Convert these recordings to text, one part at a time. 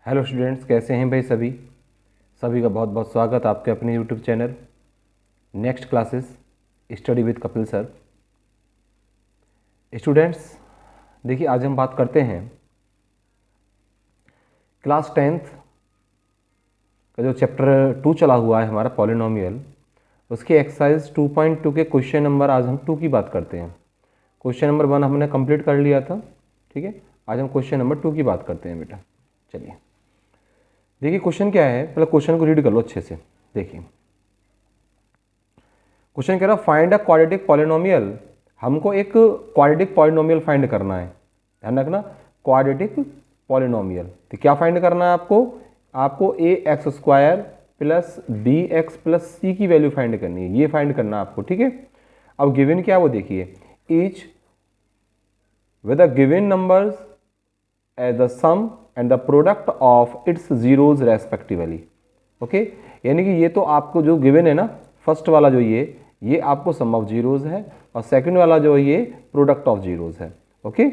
Hello students, कैसे हैं भाई सभी का बहुत बहुत स्वागत आपके अपने YouTube channel next classes study with Kapil sir. Students देखिए, आज हम बात करते हैं क्लास 10th का जो चैप्टर 2 चला हुआ है हमारा पॉलिनोमियल, उसके एक्सरसाइज 2.2 के क्वेश्चन नंबर आज हम 2 की बात करते हैं। क्वेश्चन नंबर 1 हमने कंप्लीट कर लिया था, ठीक है। आज हम क्वेश्चन नंबर 2 की बात करते हैं बेटा। चलिए देखिए क्वेश्चन क्या है, पहले क्वेश्चन को रीड कर लो अच्छे से। देखिए क्वेश्चन कह रहा फाइंड अ क्वाड्रेटिक पॉलिनोमियल। हमको एक क्वाड्रेटिक पॉलिनोमियल फाइंड करना है, ध्यान रखना, क्वाड्रेटिक पॉलिनोमियल। तो क्या फाइंड करना है आपको A X square plus B X plus C की वैल्यू फाइंड करनी है, ये फाइंड करना है आपको, ठीक है। अब गिवन क्या है वो देखिए, each with the given numbers as the sum and the product of its zeros respectively. Okay, यानी कि ये तो आपको जो गिवन है ना, फर्स्ट वाला जो ये आपको सम ऑफ जीरोज है और सेकंड वाला जो ये प्रोडक्ट ऑफ जीरोज है। ओके,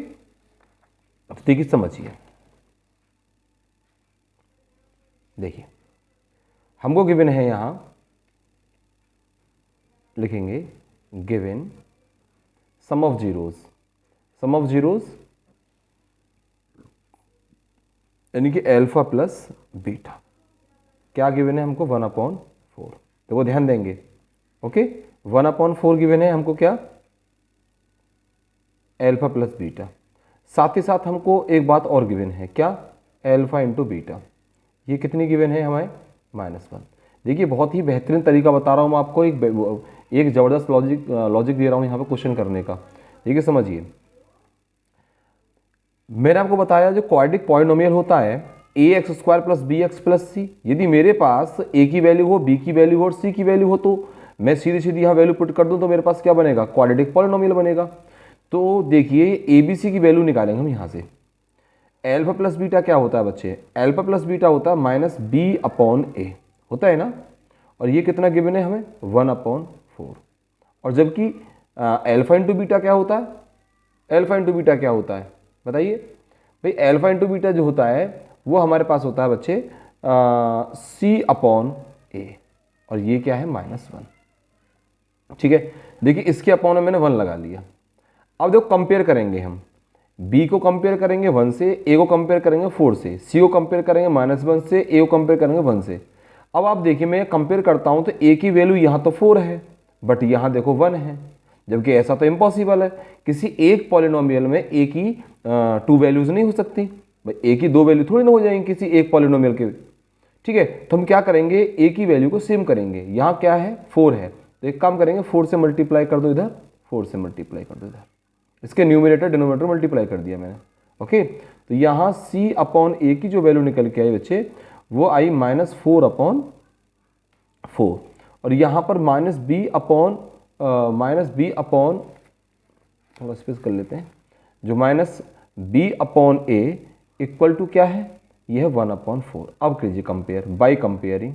अब देखिए समझिए, देखिए हमको गिवन है, यहां लिखेंगे गिवन सम ऑफ जीरोज यानी कि अल्फा प्लस बीटा। क्या गिवन है हमको? 1/4। तो वो ध्यान देंगे, ओके। 1/4 गिवन है हमको, क्या? Alpha plus beta. साथ ही साथ हमको एक बात और गिवन है, क्या? Alpha into beta. ये कितनी गिवन है हमारे? -1। देखिए बहुत ही बेहतरीन तरीका बता रहा हूँ मैं आपको, एक ज़बरदस्त लॉजिक दे रहा हूँ यहाँ पे क्वेश्चन करने का। देखिए समझिए, मैंने आपको बताया जो क्वाड्रेटिक पॉलिनोमियल होता है A X square plus B X plus C, यदि मेरे पास ए की वैल्यू हो, बी की वैल्यू हो और सी की वैल्यू हो तो मैं सीधी सीधी यहाँ वैल्यू पुट कर दूँ तो मेरे पास क्या बनेगा? क्वाड्रेटिक पॉलिनोमियल बनेगा। तो देखिए ए बी सी की वैल्यू निकालेंगे हम यहाँ से। एल्फा प्लस बीटा क्या होता है बच्चे? एल्फा प्लस बीटा होता है -b/a, होता है ना। और ये कितना गिवन है हमें? 1/4। और जबकि एल्फा इंटू बीटा क्या होता है? एल्फा इंटू बीटा क्या होता है बताइए भाई? एल्फा इंटू बीटा जो होता है वो हमारे पास होता है बच्चे c/a, और ये क्या है? -1, ठीक है। देखिए इसके अपॉन में मैंने 1 लगा लिया। अब देखो कंपेयर करेंगे हम, b को कंपेयर करेंगे 1 से, a को कंपेयर करेंगे 4 से, c को कंपेयर करेंगे -1 से, a को कंपेयर करेंगे 1 से। अब आप देखिए मैं कंपेयर करता हूं तो a की वैल्यू यहाँ तो 4 है बट यहाँ देखो 1 है, जबकि ऐसा तो इम्पॉसिबल है। किसी एक पॉलिनोमियल में a की 2 वैल्यूज नहीं हो सकती भाई, a की 2 वैल्यू थोड़ी ना हो जाएंगी किसी एक पॉलिनोमियल के, ठीक है। तो हम क्या करेंगे, a की वैल्यू को सेम करेंगे। यहाँ क्या है? 4 है, तो एक काम करेंगे 4 से मल्टीप्लाई कर दो इधर, 4 से मल्टीप्लाई कर दो इधर, इसके न्यूमरेटर डिनोमिनेटर मल्टीप्लाई कर दिया मैंने। ओके, तो यहाँ c/a की जो वैल्यू निकल के आई बच्चे वो आई -4/4, और यहाँ पर -b/, थोड़ा स्पेस कर लेते हैं, जो -b/a इक्वल टू क्या है? ये है 1/4। अब कीजिए कंपेयर बाय कंपेयरिंग,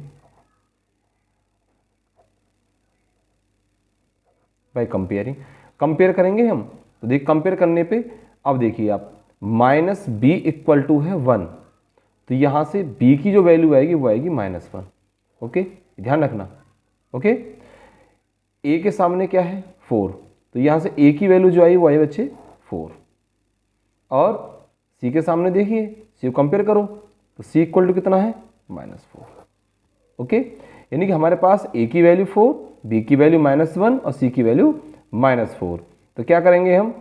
कंपेयर करेंगे हम। तो देखिए कंपेयर करने पे अब देखिए आप, -b इक्वल टू है 1, तो यहाँ से b की जो वैल्यू आएगी वो आएगी -1। ओके, ध्यान रखना। ओके, a के सामने क्या है? 4, तो यहाँ से a की वैल्यू जो आई वो आई बच्चे 4, और c के सामने देखिए, c को कंपेयर करो तो c इक्वल टू कितना है? -4। ओके, यानी कि हमारे पास a की वैल्यू 4, b की वैल्यू -1 और c की वैल्यू -4। तो क्या करेंगे हम?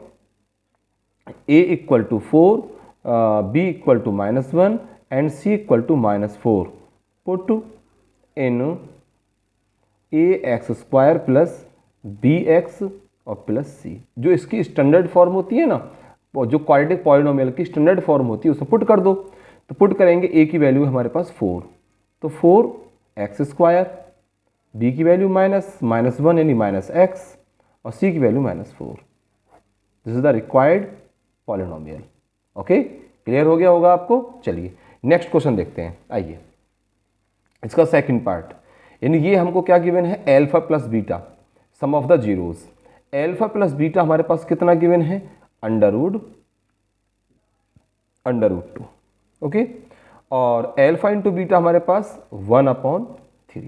a equal to 4, b equal to -1 and c equal to -4, put in ax square plus bx और प्लस c, जो इसकी स्टैंडर्ड फॉर्म होती है ना, जो क्वाड्रेटिक पॉलिनोमियल की स्टैंडर्ड फॉर्म होती है उसे पुट कर दो। तो पुट करेंगे, a की वैल्यू हमारे पास 4, तो 4x स्क्वायर, b की वैल्यू -1 यानी -x और c की value -4। This is the required polynomial. Okay, clear हो गया होगा आपको। चलिए नेक्स्ट क्वेश्चन देखते हैं, आइए इसका सेकंड पार्ट। यानी ये हमको क्या गिवन है? Alpha plus beta some of the zeros. Alpha plus beta हमारे पास कितना गिवन है? √2। ओके, और एल्फा इंटू बीटा हमारे पास 1/3।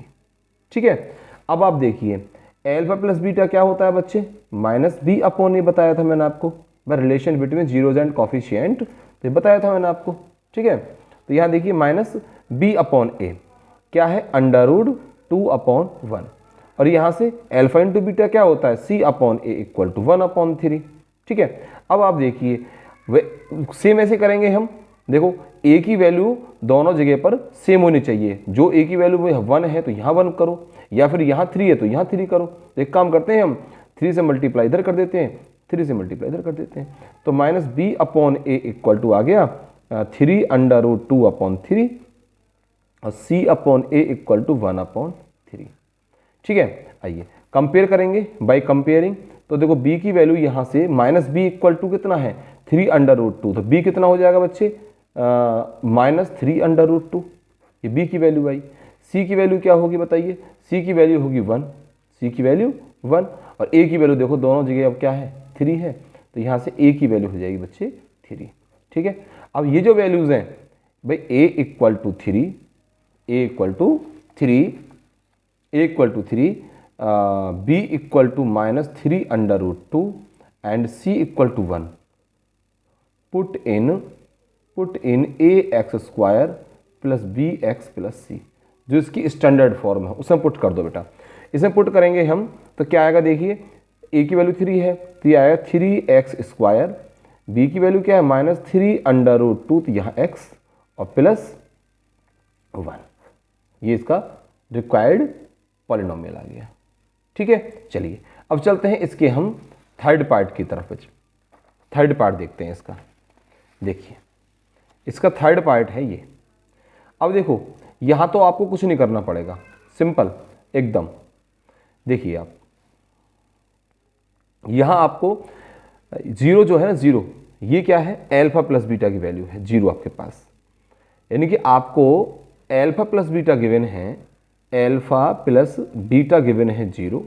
ठीक है, अब आप देखिए एल्फा प्लस बीटा क्या होता है बच्चे, -b/a बताया था मैंने आपको, relation between zeros and coefficient, तो ये बताया था मैंने आपको। ठीक है, तो यहाँ देखिए -b/a क्या है, √2/1, और यहाँ से एल्फा इंटू बीटा क्या होता है, c/a = 1/3। ठीक है, अब आप देखिए वे सेम ऐसे करेंगे हम, देखो a की वैल्यू दोनों जगह पर सेम होनी चाहिए, जो a की वैल्यु 1 है तो यहाँ 1 करो, या फिर यहाँ 3 है तो यहाँ 3 करो। तो एक काम करते हैं हम, 3 से मल्टीप्लाई इधर कर देते हैं, 3 से मल्टीप्लाई इधर कर देते हैं, तो -b/a = आ गया 3√2/3 और c/a = 1/3। ठीक है, आइए कंपेयर करेंगे बाय कंपेयरिंग। तो देखो b की वैल्यू यहाँ से -b कितना है, 3√2, तो b कितना हो जाएगा बच्चे, -3√2, ये b की वैल्यू आई। c की वैल्यू क्या होगी बताइए, c की वैल्यू होगी 1, c की वैल्यू 1, और a की वैल्यू देखो दोनों जगह अब क्या है, 3 है, तो यहाँ से a की वैल्यू हो जाएगी बच्चे 3। ठीक है, अब ये जो वैल्यूज़ हैं भाई a = 3, a = 3, a = 3, b = -3√2 and c = 1, put in ax² + bx + c, जो इसकी स्टैंडर्ड फॉर्म है उसमें पुट कर दो बेटा। इसमें पुट करेंगे हम तो क्या आएगा, देखिए a की वैल्यू 3 है तो ये आएगा 3x², b की वैल्यू क्या है -3√2, तो यहाँ x और +1, ये इसका रिक्वायर्ड पॉलिनोमियल आ गया। ठीक है, चलिए अब चलते हैं इसके हम थर्ड पार्ट की तरफ। थर्ड पार्ट देखते हैं इसका। देखिए इसका थर्ड पार्ट है ये। अब देखो यहाँ तो आपको कुछ नहीं करना पड़ेगा, सिंपल एकदम। देखिए आप यहाँ आपको 0 जो है ना, 0 ये क्या है, एल्फा प्लस बीटा की वैल्यू है 0 आपके पास, यानी कि आपको एल्फा प्लस बीटा गिवन है, एल्फा प्लस बीटा गिवन है 0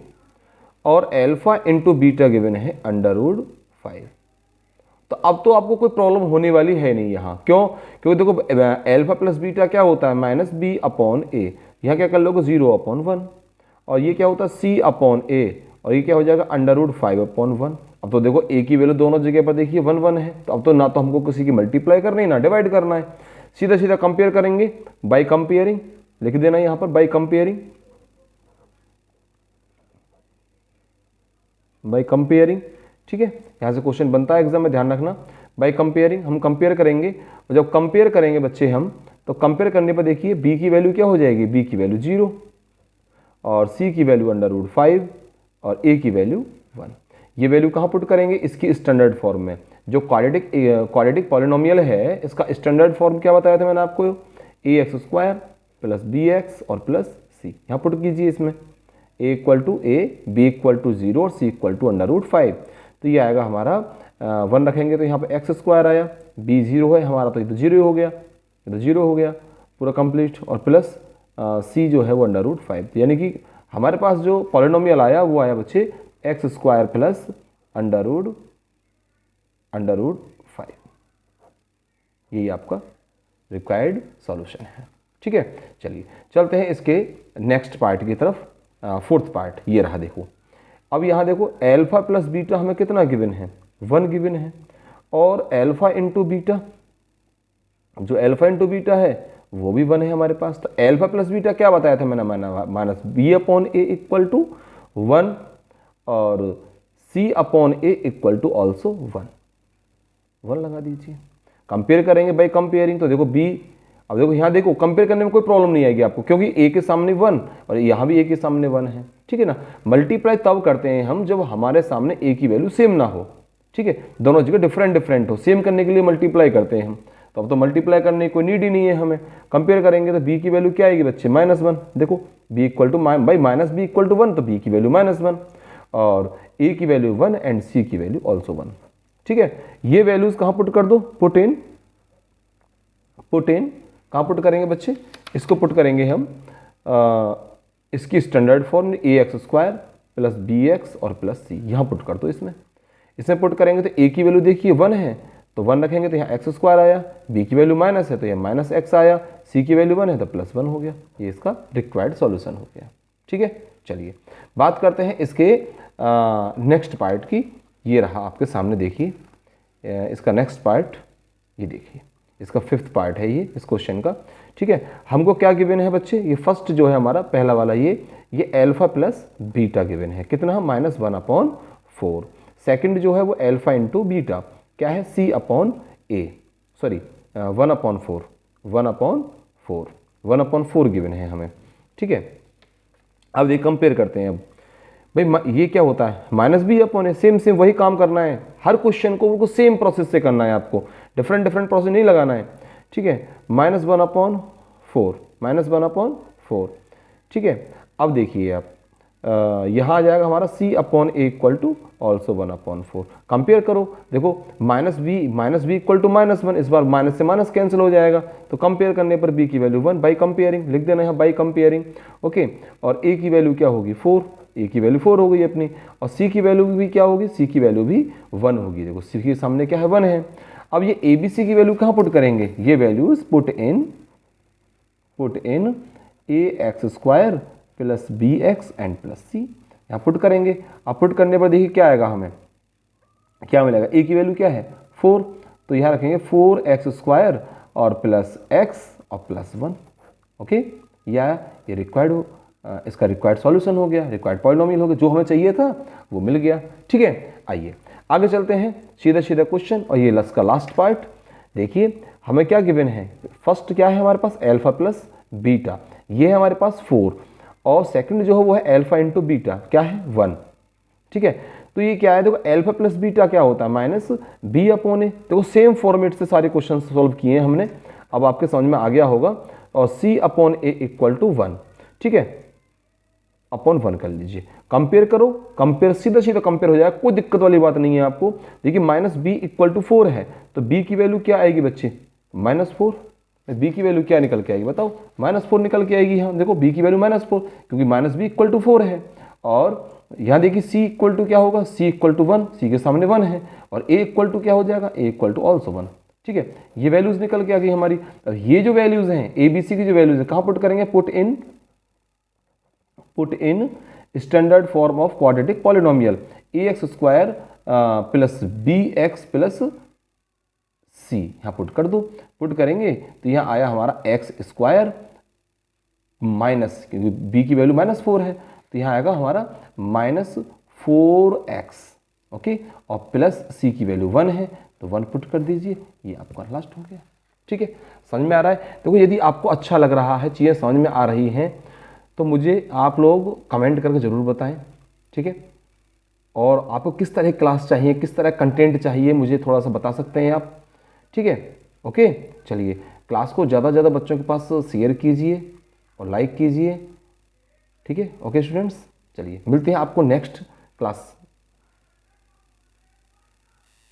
और एल्फा इंटू बीटा गिवन है √5। तो अब तो आपको कोई प्रॉब्लम होने वाली है नहीं यहाँ, क्यों, क्योंकि देखो एल्फा प्लस बीटा क्या होता है -b/a, यहाँ क्या कर लोगे 0/1, और ये क्या होता है c/a, और ये क्या हो जाएगा √5/1। अब तो देखो a की वैल्यू दोनों जगह पर देखिए 1 1 है, तो अब तो ना तो हमको किसी की मल्टीप्लाई करनी है ना डिवाइड करना है, सीधा सीधा कंपेयर करेंगे बाय कंपेयरिंग, लिख देना यहाँ पर बाय कंपेयरिंग, बाय कंपेयरिंग। ठीक है, यहाँ से क्वेश्चन बनता है एग्जाम में, ध्यान रखना, बाय कंपेयरिंग हम कंपेयर करेंगे, और जब कंपेयर करेंगे बच्चे हम, तो कंपेयर करने पर देखिए b की वैल्यू क्या हो जाएगी, b की वैल्यू 0 और c की वैल्यू √5 और a की वैल्यू 1। ये वैल्यू कहाँ पुट करेंगे, इसकी स्टैंडर्ड फॉर्म में। जो क्वाड्रेटिक पॉलिनोमियल है इसका स्टैंडर्ड फॉर्म क्या बताया था मैंने आपको, ax² + bx और +c, यहाँ पुट कीजिए इसमें a = a, b = 0 और c = √5। तो ये आएगा हमारा 1 रखेंगे तो यहाँ पे x² आया, b 0 है हमारा तो ये तो 0 हो गया, ये तो 0 हो गया पूरा कंप्लीट, और प्लस c जो है वो √5, यानी कि हमारे पास जो पॉलिनोमियल आया वो आया बच्चे x² + √5। यही आपका रिक्वायर्ड सॉल्यूशन है। ठीक है, चलिए चलते हैं इसके नेक्स्ट पार्ट की तरफ। फोर्थ पार्ट ये रहा, देखो अब यहाँ देखो एल्फा प्लस बीटा हमें कितना गिवन है, 1 गिवन है, और एल्फा इंटू बीटा, जो एल्फा इंटू बीटा है वो भी 1 है हमारे पास। तो एल्फा प्लस बीटा क्या बताया था मैंने, -b/a = 1 और c/a = also 1 लगा दीजिए। कंपेयर करेंगे बाय कंपेयरिंग, तो देखो b, अब देखो यहाँ देखो कंपेयर करने में कोई प्रॉब्लम नहीं आएगी आपको, क्योंकि a के सामने 1 और यहाँ भी a के सामने 1 है। ठीक है ना, मल्टीप्लाई तब करते हैं हम जब हमारे सामने a की वैल्यू सेम ना हो। ठीक है, दोनों जगह डिफरेंट हो, सेम करने के लिए मल्टीप्लाई करते हैं हम, तो अब तो मल्टीप्लाई करने की कोई नीड ही नहीं है हमें। कंपेयर करेंगे तो b की वैल्यू क्या आएगी बच्चे, -1, देखो b = बाई -b = 1, तो b की वैल्यू -1 और a की वैल्यू 1 एंड c की वैल्यू ऑल्सो 1। ठीक है, ये वैल्यूज कहाँ पुट कर दो, पुट इन कहाँ पुट करेंगे बच्चे, इसको पुट करेंगे हम इसकी स्टैंडर्ड फॉर्म ax² + bx और +c, यहाँ पुट कर दो। इसमें पुट करेंगे तो a की वैल्यू देखिए 1 है, तो 1 रखेंगे तो यहाँ एक्स स्क्वायर आया, b की वैल्यू माइनस है तो यहाँ माइनस एक्स आया, c की वैल्यू 1 है तो +1 हो गया। ये इसका रिक्वायर्ड सॉल्यूशन हो गया। ठीक है, चलिए बात करते हैं इसके नेक्स्ट पार्ट की। ये रहा आपके सामने, देखिए इसका नेक्स्ट पार्ट, ये देखिए इसका 5th पार्ट है ये इस क्वेश्चन का। ठीक है, हमको क्या गिवन है बच्चे, ये फर्स्ट जो है हमारा पहला वाला ये अल्फा प्लस बीटा गिवन है, कितना -1/4। सेकंड जो है वो अल्फा इंटू बीटा क्या है, C/A, सॉरी 1/4 गिवन है हमें। ठीक है, अब ये कंपेयर करते हैं। अब भाई ये क्या होता है, -B/A, सेम वही काम करना है, हर क्वेश्चन को बिल्कुल सेम प्रोसेस से करना है आपको, डिफरेंट प्रोसेस नहीं लगाना है। ठीक है, -1/4, ठीक है। अब देखिए आप यहाँ आ जाएगा हमारा C/A = ऑल्सो 1/4। कंपेयर करो, देखो -B = -1, इस बार माइनस से माइनस कैंसिल हो जाएगा, तो कंपेयर करने पर B की वैल्यू 1 बाई कंपेयरिंग, लिख देना यहाँ बाई कंपेयरिंग। ओके, और A की वैल्यू क्या होगी 4, A की वैल्यू 4 हो गई अपनी, और C की वैल्यू भी क्या होगी, C की वैल्यू भी 1 होगी। देखो C के सामने क्या है, 1 है। अब ये ABC की वैल्यू कहाँ पुट करेंगे, ये values put in ax² + bx and +c, यहाँ पुट करेंगे। अब पुट करने पर देखिए क्या आएगा, हमें क्या मिलेगा, a की वैल्यू क्या है 4, तो यहाँ रखेंगे 4x² और +x और +1। ओके, या ये रिक्वायर्ड इसका रिक्वायर्ड सॉल्यूशन हो गया, रिक्वायर्ड पॉलिनोमियल हो गया, जो हमें चाहिए था वो मिल गया। ठीक है, आइए आगे चलते हैं, सीधा क्वेश्चन, और ये इसका लास्ट पार्ट। देखिए हमें क्या गिवन है, फर्स्ट क्या है हमारे पास अल्फा प्लस बीटा, ये है हमारे पास 4, और सेकंड जो है वो है अल्फा इंटू बीटा, क्या है 1। ठीक है, तो ये क्या है, देखो अल्फा प्लस बीटा क्या होता है -B/A। देखो सेम फॉर्मेट से सारे क्वेश्चन सॉल्व किए हैं हमने, अब आपके समझ में आ गया होगा। और C/A = 1, ठीक है, अपॉन 1 कर लीजिए, कंपेयर करो, कंपेयर सीधा कंपेयर हो जाएगा, कोई दिक्कत वाली बात नहीं है आपको। देखिए -B = 4 है, तो B की वैल्यू क्या आएगी बच्चे, -4। B की वैल्यू क्या निकल के आएगी बताओ, -4 निकल के आएगी। हाँ देखो B की वैल्यू -4, क्योंकि -B = 4 है। और यहाँ देखिए C = क्या होगा, C = 1, C के सामने 1 है, और A = क्या हो जाएगा, A = ऑल्सो 1। ठीक है, ये वैल्यूज निकल के आ गई हमारी। अब ये जो वैल्यूज हैं ABC की जो वैल्यूज है कहाँ पुट करेंगे, put in standard form of quadratic polynomial ax² + bx + c, यहाँ पुट कर दो। पुट करेंगे तो यहाँ आया हमारा x² माइनस, क्योंकि b की वैल्यू -4 है, तो यहाँ आएगा हमारा -4x। ओके, और प्लस c की वैल्यू 1 है, तो 1 पुट कर दीजिए, ये आपका लास्ट हो गया। ठीक है, समझ में आ रहा है। देखो यदि आपको अच्छा लग रहा है, चीज़ें समझ में आ रही हैं, तो मुझे आप लोग कमेंट करके ज़रूर बताएं। ठीक है, और आपको किस तरह क्लास चाहिए, किस तरह कंटेंट चाहिए, मुझे थोड़ा सा बता सकते हैं आप। ठीक है, ओके, चलिए क्लास को ज़्यादा से ज़्यादा बच्चों के पास शेयर कीजिए और लाइक कीजिए। ठीक है, ओके स्टूडेंट्स, चलिए मिलते हैं आपको नेक्स्ट क्लास